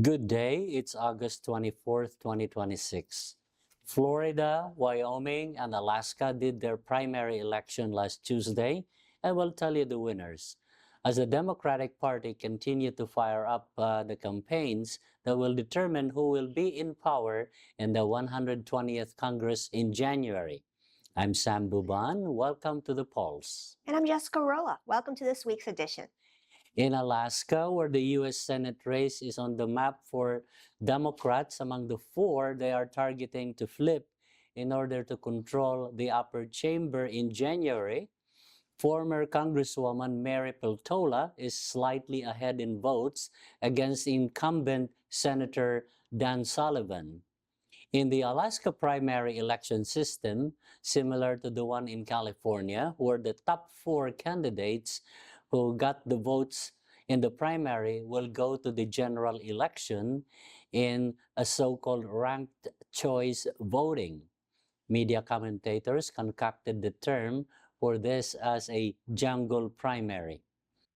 Good day, it's August 24th, 2026. Florida, Wyoming, and Alaska did their primary election last Tuesday, and we'll tell you the winners. As the Democratic Party continued to fire up the campaigns that will determine who will be in power in the 120th Congress in January. I'm Sam Buban. Welcome to the polls. And I'm Jessica Rolla. Welcome to this week's edition. In Alaska, where the U.S. Senate race is on the map for Democrats, among the four they are targeting to flip in order to control the upper chamber in January, former Congresswoman Mary Peltola is slightly ahead in votes against incumbent Senator Dan Sullivan. In the Alaska primary election system, similar to the one in California, where the top four candidates who got the votes in the primary will go to the general election in a so-called ranked choice voting. Media commentators concocted the term for this as a jungle primary.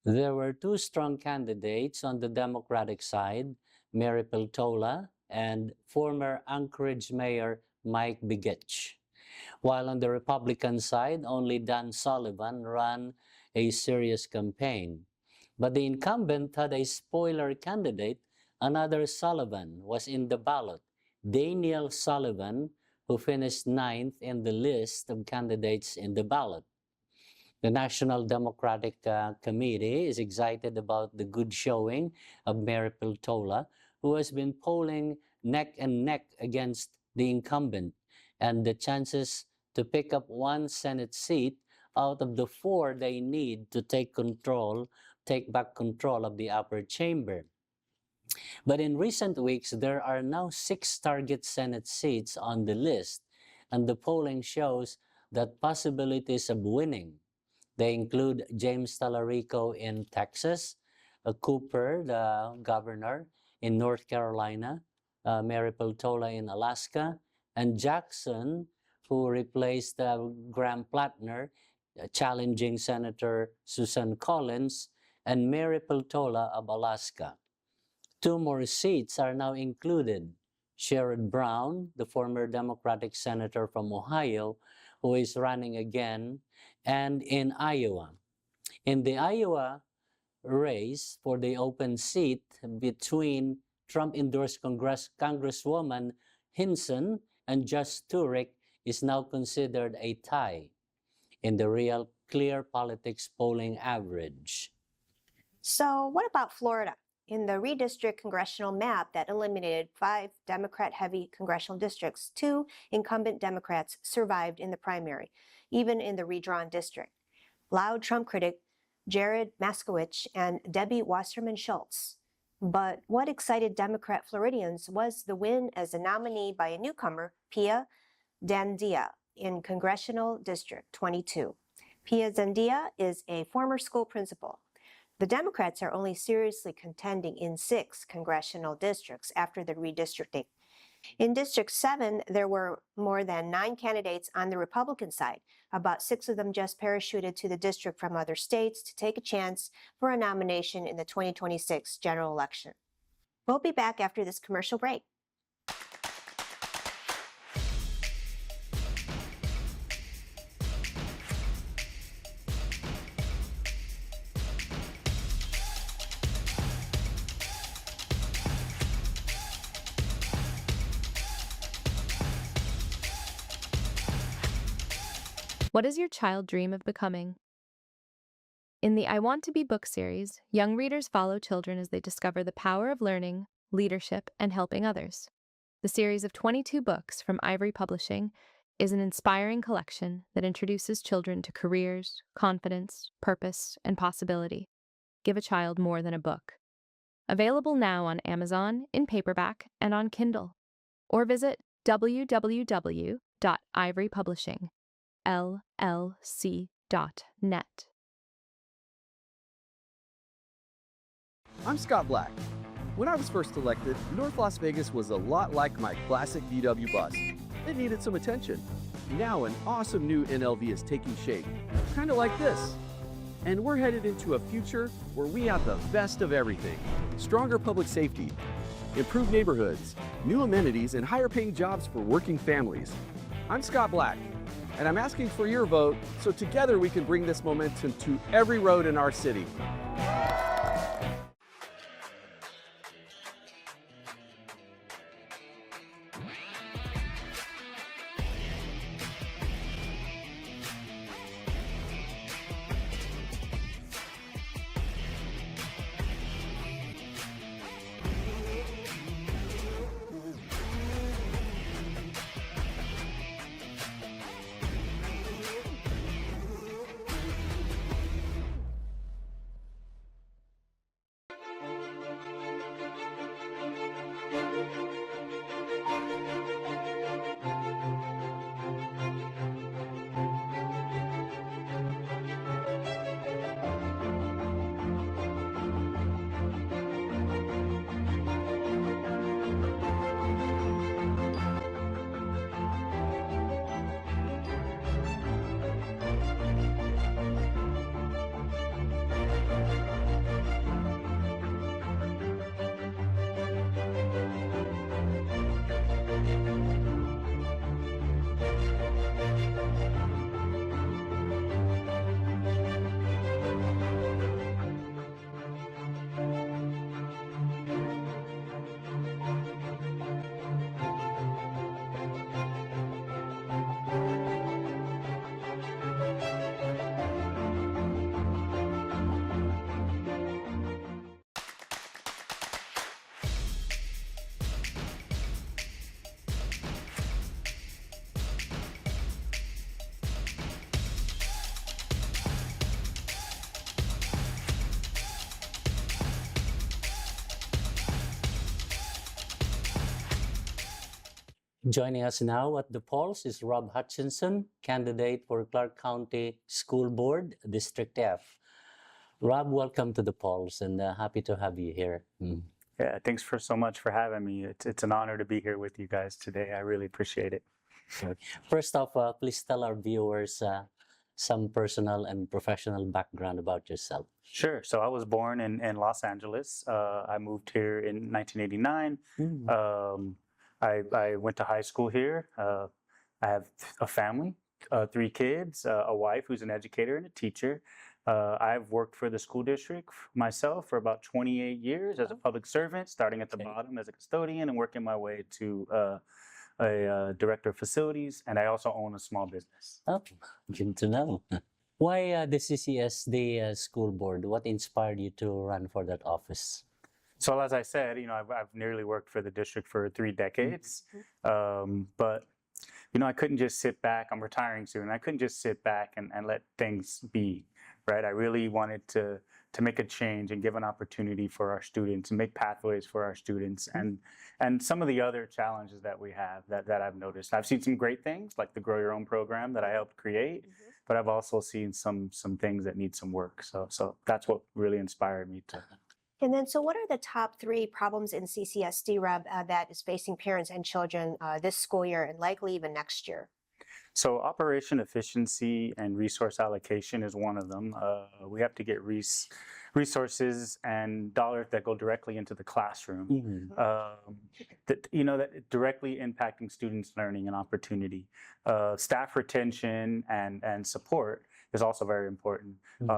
There were two strong candidates on the Democratic side, Mary Peltola and former Anchorage Mayor Mike Begich. While on the Republican side, only Dan Sullivan ran a serious campaign. But the incumbent had a spoiler candidate. Another Sullivan was in the ballot, Daniel Sullivan, who finished 9th in the list of candidates in the ballot. The National Democratic Committee is excited about the good showing of Mary Peltola, who has been polling neck and neck against the incumbent, and the chances to pick up one Senate seat out of the four they need to take back control of the upper chamber. But in recent weeks, there are now 6 target Senate seats on the list, and the polling shows that possibilities of winning. They include James Talarico in Texas, Cooper, the governor, in North Carolina, Mary Peltola in Alaska, and Jackson, who replaced Graham Plattner, challenging Senator Susan Collins, and Mary Peltola of Alaska. 2 more seats are now included. Sherrod Brown, the former Democratic senator from Ohio, who is running again, and in Iowa. In the Iowa race for the open seat between Trump-endorsed Congresswoman Hinson and Josh Turek is now considered a tie in the Real Clear Politics polling average. So what about Florida? In the redistrict congressional map that eliminated 5 Democrat-heavy congressional districts, 2 incumbent Democrats survived in the primary, even in the redrawn district. Loud Trump critic Jared Maskowitz and Debbie Wasserman Schultz. But what excited Democrat Floridians was the win as a nominee by a newcomer, Pia Zandia, in Congressional District 22. Pia Zandia is a former school principal. The Democrats are only seriously contending in 6 congressional districts after the redistricting. In District 7, there were more than 9 candidates on the Republican side. About 6 of them just parachuted to the district from other states to take a chance for a nomination in the 2026 general election. We'll be back after this commercial break. What does your child dream of becoming? In the I Want to Be book series, young readers follow children as they discover the power of learning, leadership, and helping others. The series of 22 books from Ivory Publishing is an inspiring collection that introduces children to careers, confidence, purpose, and possibility. Give a child more than a book. Available now on Amazon, in paperback, and on Kindle. Or visit www.ivorypublishing.llc.net. I'm Scott Black. When I was first elected, North Las Vegas was a lot like my classic VW bus. It needed some attention. Now an awesome new NLV is taking shape, kind of like this. And we're headed into a future where we have the best of everything. Stronger public safety, improved neighborhoods, new amenities, and higher paying jobs for working families. I'm Scott Black, and I'm asking for your vote so together we can bring this momentum to every road in our city. Joining us now at the polls is Rob Hutchinson, candidate for Clark County School Board, District F. Rob, welcome to the polls, and happy to have you here. Yeah, thanks so much for having me. It's an honor to be here with you guys today. I really appreciate it. First off, please tell our viewers some personal and professional background about yourself. Sure. So I was born in Los Angeles. I moved here in 1989. I went to high school here. I have a family, 3 kids, a wife who's an educator and a teacher. I've worked for the school district myself for about 28 years as a public servant, starting at the bottom as a custodian and working my way to a director of facilities. And I also own a small business. Oh, good to know. Why the CCSD school board? What inspired you to run for that office? So as I said, I've nearly worked for the district for 3 decades, but I couldn't just sit back. I'm retiring soon. I couldn't just sit back and let things be, right? I really wanted to make a change and give an opportunity for our students and make pathways for our students and some of the other challenges that we have that I've noticed. I've seen some great things like the Grow Your Own program that I helped create, but I've also seen some things that need some work. So that's what really inspired me to. And then, so what are the top 3 problems in CCSD, Rob, that is facing parents and children this school year and likely even next year? So operation efficiency and resource allocation is one of them. We have to get resources and dollars that go directly into the classroom, that directly impacting students' learning and opportunity. Staff retention and support is also very important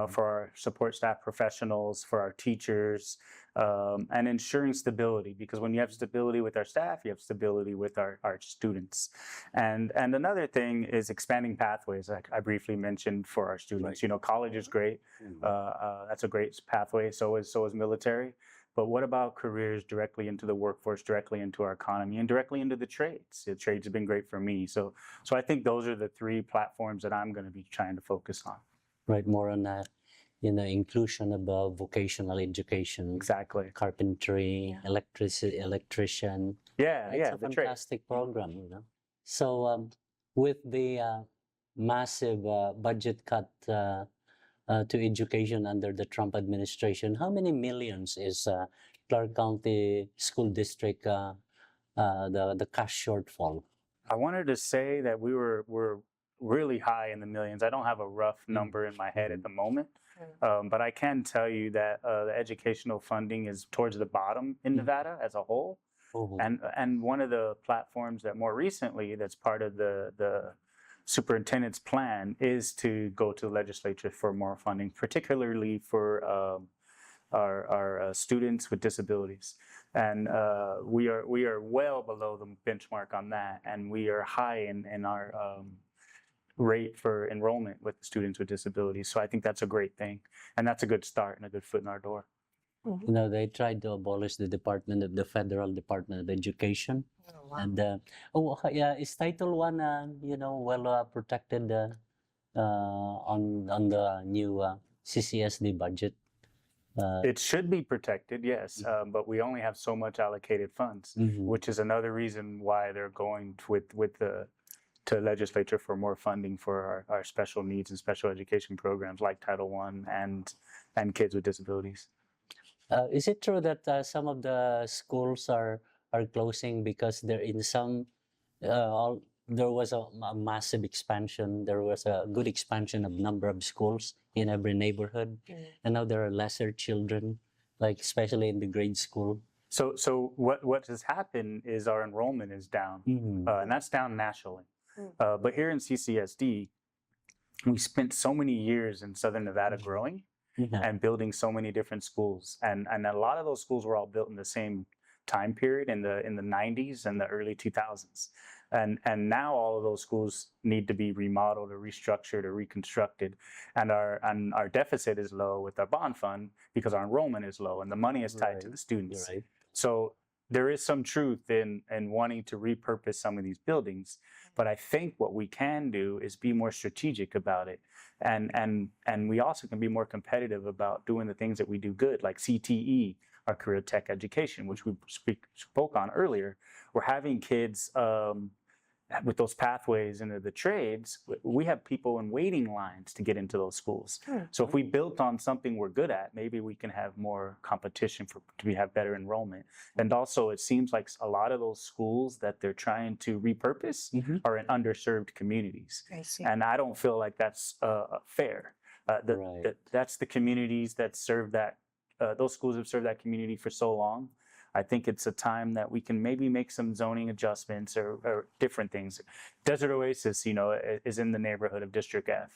for our support staff professionals, for our teachers, and ensuring stability, because when you have stability with our staff, you have stability with our students. And another thing is expanding pathways, like I briefly mentioned for our students. Right. College is great. That's a great pathway. So is military. But what about careers directly into the workforce, directly into our economy, and directly into the trades? The trades have been great for me. So I think those are the 3 platforms that I'm going to be trying to focus on. Right, more on inclusion of vocational education. Exactly. Carpentry, electrician. Yeah, It's a the trades. fantastic program, So with the massive budget cut to education under the Trump administration, how many millions is Clark County School District the cash shortfall? I wanted to say that we're really high in the millions. I don't have a rough number in my head at the moment, But I can tell you that the educational funding is towards the bottom in Nevada as a whole. Oh, And one of the platforms that more recently that's part of the superintendent's plan is to go to the legislature for more funding, particularly for our students with disabilities. And we are well below the benchmark on that, and we are high in our rate for enrollment with students with disabilities. So I think that's a great thing, and that's a good start and a good foot in our door. you know, they tried to abolish the Federal Department of Education. And yeah, is Title I, you know, well protected on the new CCSD budget? It should be protected, yes, but we only have so much allocated funds, Mhm. which is another reason why they're going to legislature for more funding for our special needs and special education programs like Title I and kids with disabilities. Is it true that some of the schools are closing because they're in some there was a massive expansion. There was a good expansion of number of schools in every neighborhood, and now there are lesser children, like especially in the grade school. So what has happened is our enrollment is down, and that's down nationally. But here in CCSD, we spent so many years in Southern Nevada growing and building so many different schools, and a lot of those schools were all built in the same time period in the 90s and the early 2000s. And now all of those schools need to be remodeled or restructured or reconstructed, and our deficit is low with our bond fund because our enrollment is low and the money is tied to the students. Right. So there is some truth in wanting to repurpose some of these buildings, but I think what we can do is be more strategic about it, and we also can be more competitive about doing the things that we do good, like CTE, our career tech education, which we spoke on earlier. We're having kids with those pathways into the trades. We have people in waiting lines to get into those schools. So if we built on something we're good at, maybe we can have more competition to have better enrollment. And also, it seems like a lot of those schools that they're trying to repurpose are in underserved communities. I see. And I don't feel like that's fair. Right. That's the communities that serve that. Those schools have served that community for so long. I think it's a time that we can maybe make some zoning adjustments or different things. Desert Oasis, you know, is in the neighborhood of District F.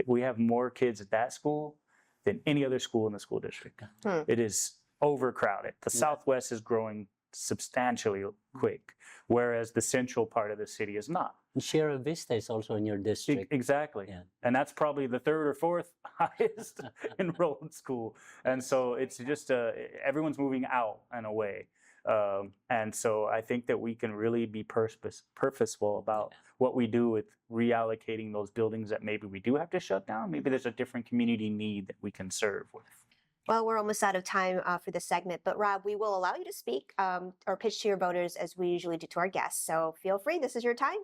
We have more kids at that school than any other school in the school district. It is overcrowded. The Southwest is growing substantially quick, whereas the central part of the city is not. Sierra Vista is also in your district. Exactly. Yeah. And that's probably the third or fourth highest enrolled school. And so it's just everyone's moving out and away. And so I think that we can really be purposeful about what we do with reallocating those buildings that maybe we do have to shut down. Maybe there's a different community need that we can serve with. Well, we're almost out of time for this segment, but Rob, we will allow you to speak or pitch to your voters as we usually do to our guests. So feel free, this is your time.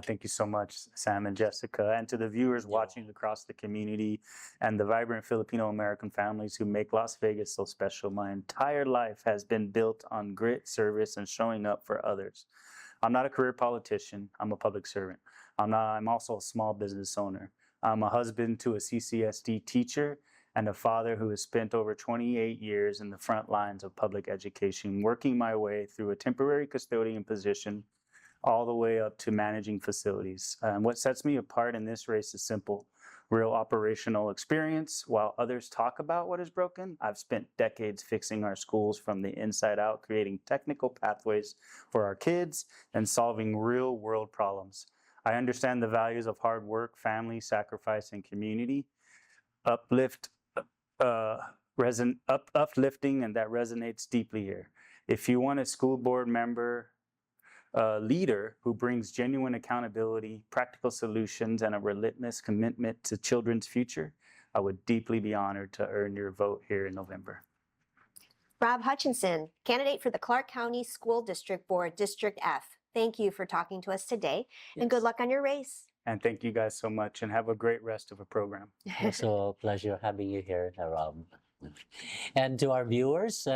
Thank you so much, Sam and Jessica, and to the viewers watching across the community and the vibrant Filipino-American families who make Las Vegas so special. My entire life has been built on grit, service, and showing up for others. I'm not a career politician. I'm a public servant. I'm also a small business owner. I'm a husband to a CCSD teacher and a father who has spent over 28 years in the front lines of public education, working my way through a temporary custodian position all the way up to managing facilities. What sets me apart in this race is simple: real operational experience. While others talk about what is broken, I've spent decades fixing our schools from the inside out, creating technical pathways for our kids and solving real world problems. I understand the values of hard work, family, sacrifice, and community. Uplifting, and that resonates deeply here. If you want a school board member, leader who brings genuine accountability, practical solutions, and a relentless commitment to children's future, I would deeply be honored to earn your vote here in November. Rob Hutchinson, candidate for the Clark County School District Board, District F. Thank you for talking to us today, and good luck on your race. And thank you guys so much, and have a great rest of the program. Also a pleasure having you here, Rob. And to our viewers,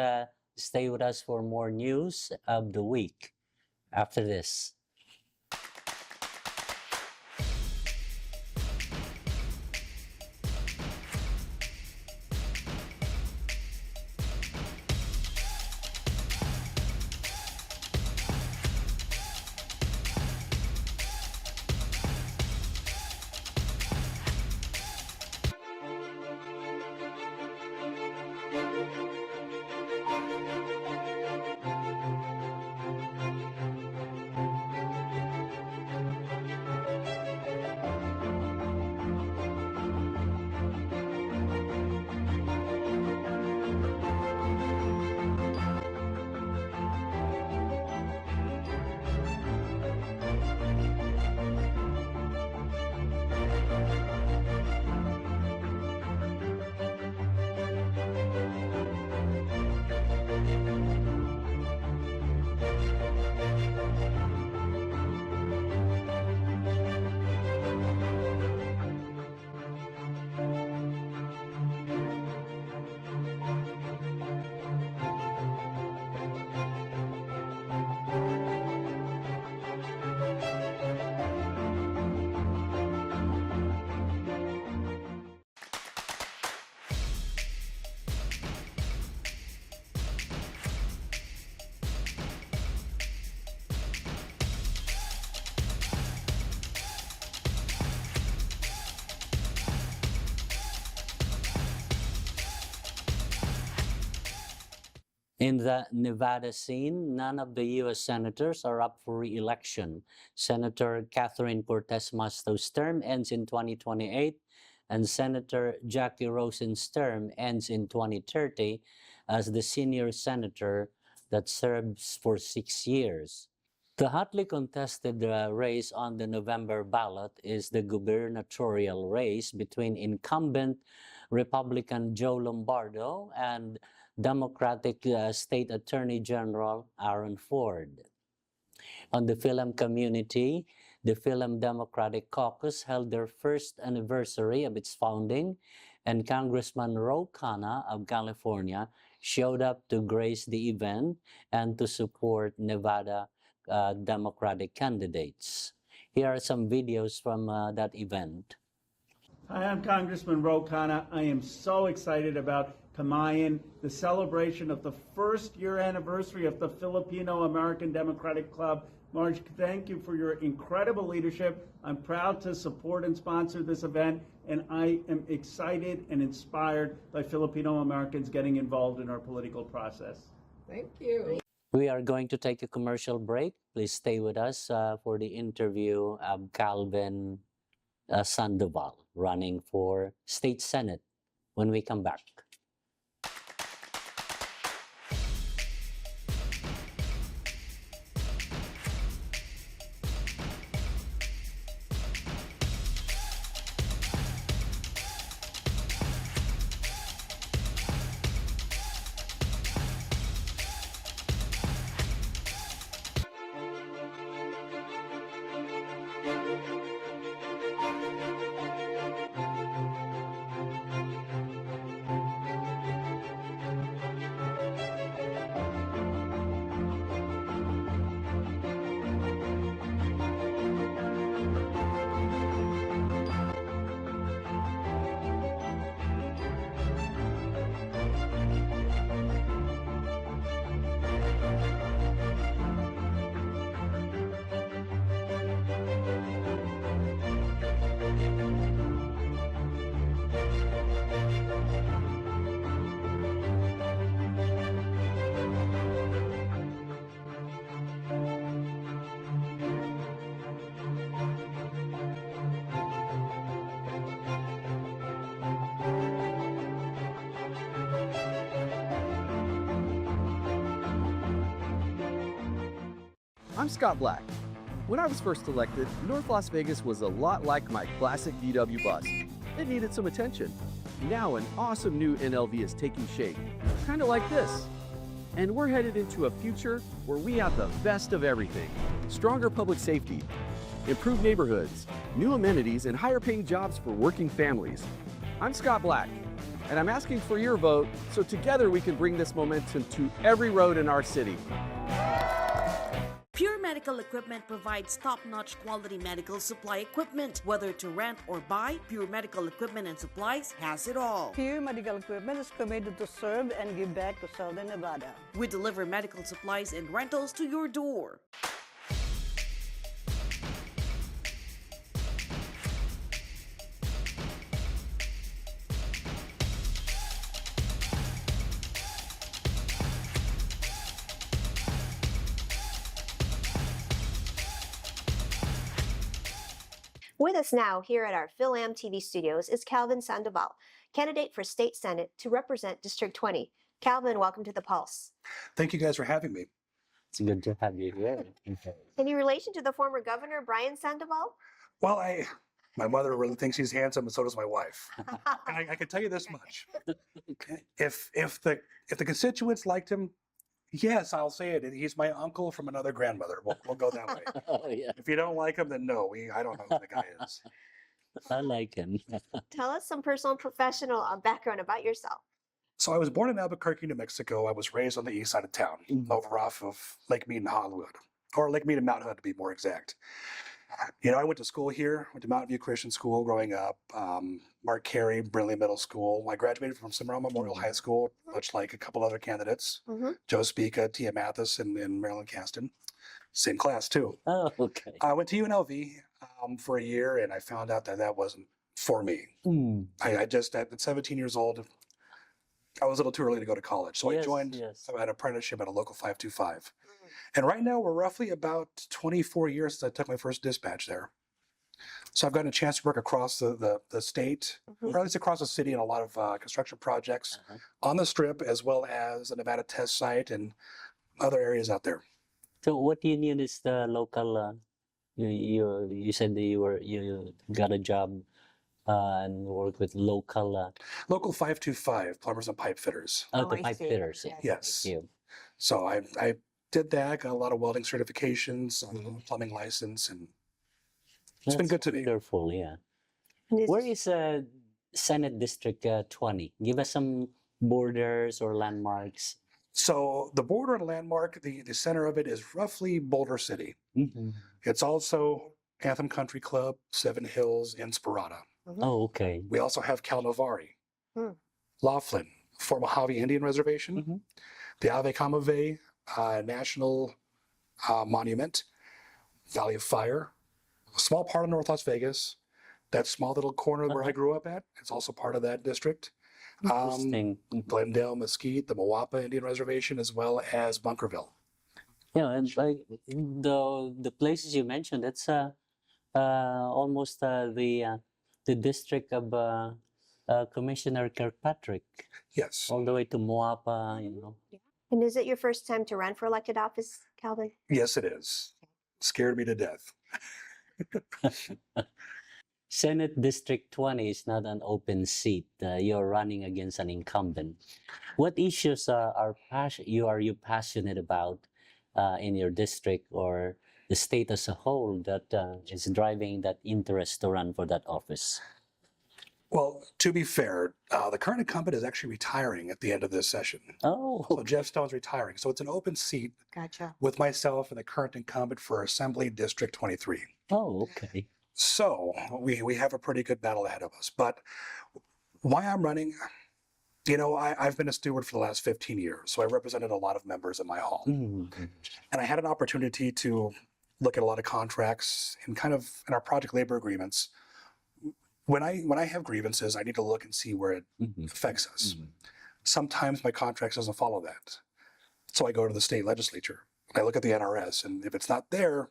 stay with us for more news of the week after this. In the Nevada scene, none of the U.S. senators are up for re-election. Senator Catherine Cortez Masto's term ends in 2028, and Senator Jackie Rosen's term ends in 2030 as the senior senator that serves for 6 years. The hotly contested race on the November ballot is the gubernatorial race between incumbent Republican Joe Lombardo and Democratic State Attorney General Aaron Ford. On the film community, the Film Democratic Caucus held their first anniversary of its founding, and Congressman Ro Khanna of California showed up to grace the event and to support Nevada Democratic candidates. Here are some videos from that event. Hi, I'm Congressman Ro Khanna. I am so excited about Kamayan, the celebration of the first year anniversary of the Filipino American Democratic Club. Marge, thank you for your incredible leadership. I'm proud to support and sponsor this event, and I am excited and inspired by Filipino Americans getting involved in our political process. Thank you. We are going to take a commercial break. Please stay with us for the interview of Calvin Sandoval, running for State Senate, when we come back. I'm Scott Black. When I was first elected, North Las Vegas was a lot like my classic VW bus. It needed some attention. Now an awesome new NLV is taking shape, kind of like this. And we're headed into a future where we have the best of everything. Stronger public safety, improved neighborhoods, new amenities, and higher paying jobs for working families. I'm Scott Black, and I'm asking for your vote so together we can bring this momentum to every road in our city. Pure Medical Equipment provides top-notch quality medical supply equipment. Whether to rent or buy, Pure Medical Equipment and Supplies has it all. Pure Medical Equipment is committed to serve and give back to Southern Nevada. We deliver medical supplies and rentals to your door. With us now here at our Phil-Am TV studios is Calvin Sandoval, candidate for State Senate to represent District 20. Calvin, welcome to The Pulse. Thank you guys for having me. It's good to have you here. Any relation to the former governor, Brian Sandoval? Well, my mother really thinks he's handsome, and so does my wife. And I can tell you this much: if the constituents liked him, yes, I'll say it. He's my uncle from another grandmother. We'll go that way. Oh, yeah. If you don't like him, then no, I don't know who the guy is. I like him. Tell us some personal and professional background about yourself. So I was born in Albuquerque, New Mexico. I was raised on the east side of town, over off of Lake Mead and Hollywood, or Lake Mead and Mount Hood to be more exact. You know, I went to school here, went to Mountain View Christian School growing up, Mark Carey, Brindley Middle School. I graduated from Cimarron Memorial High School, much like a couple other candidates, Joe Spica, Tia Mathis, and Marilyn Caston. Same class, too. Oh, okay. I went to UNLV for a year, and I found out that wasn't for me. I just, at 17 years old, I was a little too early to go to college. So I Yes, joined yes. an apprenticeship at a local 525. And right now we're roughly about 24 years since I took my first dispatch there. So I've gotten a chance to work across the state, or at least across the city, in a lot of construction projects Uh-huh. on the Strip, as well as the Nevada test site and other areas out there. So what union is the local? You said that you got a job and work with local Local 525, plumbers and pipe fitters. Oh, the I pipe see. fitters. Yes. Yes. Thank you. So I did that, got a lot of welding certifications, plumbing license, and it's been That's good to me. Wonderful, yeah. And is- Where is Senate District 20? Give us some borders or landmarks. So the border and landmark, the center of it is roughly Boulder City. Mhm. It's also Anthem Country Club, Seven Hills, Inspirata. Oh, okay. We also have Calnavari, Hmm. Laughlin, Fort Mojave Indian Reservation, Mhm. the Ave Kamave National Monument, Valley of Fire, a small part of North Las Vegas, that small little corner where I grew up at. It's also part of that district. Interesting. Glendale, Mesquite, the Moapa Indian Reservation, as well as Bunkerville. Yeah, and like the places you mentioned, that's almost the district of Commissioner Kirkpatrick, Yes. all the way to Moapa. You know. And is it your first time to run for elected office, Calvin? Yes, it is. Scared me to death. Senate District 20 is not an open seat. You're running against an incumbent. What issues are you passionate about in your district or the state as a whole that is driving that interest to run for that office? Well, to be fair, the current incumbent is actually retiring at the end of this session. Oh, So Jeff Stone's retiring. So it's an open seat Gotcha. with myself and the current incumbent for Assembly District 23. oh, okay. So we have a pretty good battle ahead of us. But why I'm running, I've been a steward for the last 15 years. So I represented a lot of members in my hall. Mhm. And I had an opportunity to look at a lot of contracts and kind of in our project labor agreements. When I have grievances, I need to look and see where it Mhm. affects us. Mhm. Sometimes my contracts doesn't follow that. So I go to the state legislature. I look at the NRS, and if it's not there,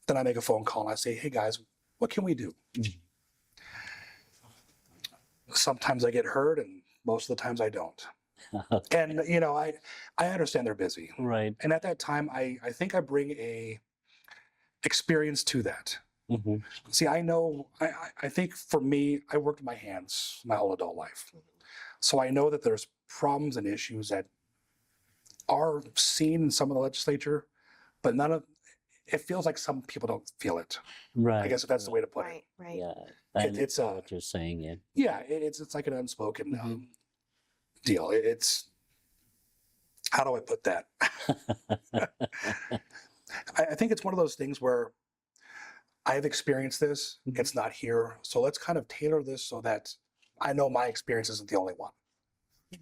then I make a phone call and I say, hey guys, what can we do? Mhm. Sometimes I get heard, and most of the times I don't. And I understand they're busy. Right. And at that time, I think I bring a experience to that. Mhm. See, I think for me, I worked with my hands my whole adult life. So I know that there's problems and issues that are seen in some of the legislature, but it feels like some people don't feel it. Right. I guess if that's the way to put it. Right, right. Yeah. I it's know what you're saying. Yeah. Yeah, it's like an unspoken Mhm. deal. It's how do I put that? I think it's one of those things where I've experienced this. Mhm. It's not here, so let's kind of tailor this so that I know my experience isn't the only one.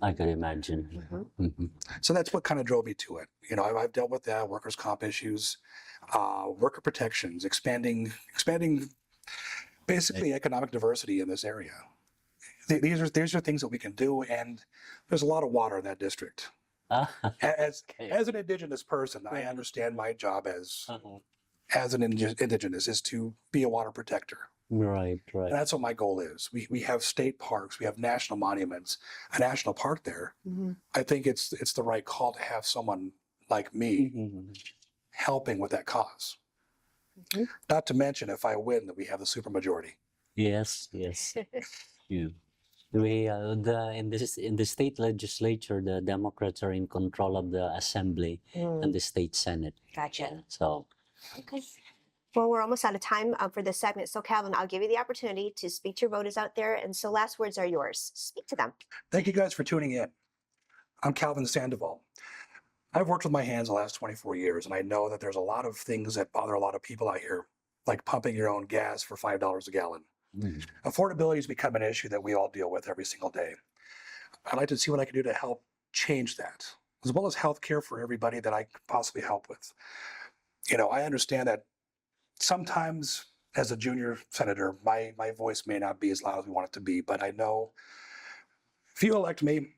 I could imagine. Mhm. So that's what kind of drove me to it. I've dealt with that workers' comp issues, worker protections, expanding basically economic diversity in this area. These are things that we can do, and there's a lot of water in that district. As Okay. as an indigenous person, I understand my job as Uh-huh. an indigenous is to be a water protector. Right, And right. that's what my goal is. We have state parks, we have national monuments, a national park there. Mhm. I think it's the right call to have someone like me Mhm. helping with that cause. Mhm. Not to mention, if I win, that we have the supermajority. Yes, yes. Yeah. We in the state legislature, the Democrats are in control of the assembly and the state senate. Gotcha. So Okay. Well, we're almost out of time for this segment. So, Calvin, I'll give you the opportunity to speak to your voters out there. And so, last words are yours. Speak to them. Thank you guys for tuning in. I'm Calvin Sandoval. I've worked with my hands the last 24 years, and I know that there's a lot of things that bother a lot of people out here, like pumping your own gas for $5 a gallon. mm, Affordability has become an issue that we all deal with every single day. I'd like to see what I can do to help change that, as well as healthcare for everybody that I could possibly help with. I understand that sometimes as a junior senator, my voice may not be as loud as we want it to be, but I know if you elect me,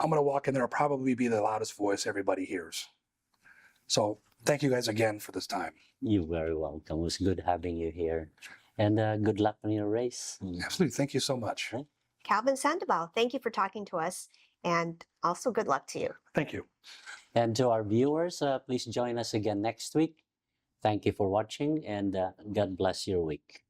I'm going to walk in there and probably be the loudest voice everybody hears. So thank you guys again for this time. You're very welcome. It was good having you here. And good luck on your race. Absolutely. Thank you so much. Calvin Sandoval, thank you for talking to us, and also good luck to you. Thank you. And to our viewers, please join us again next week. Thank you for watching, and God bless your week.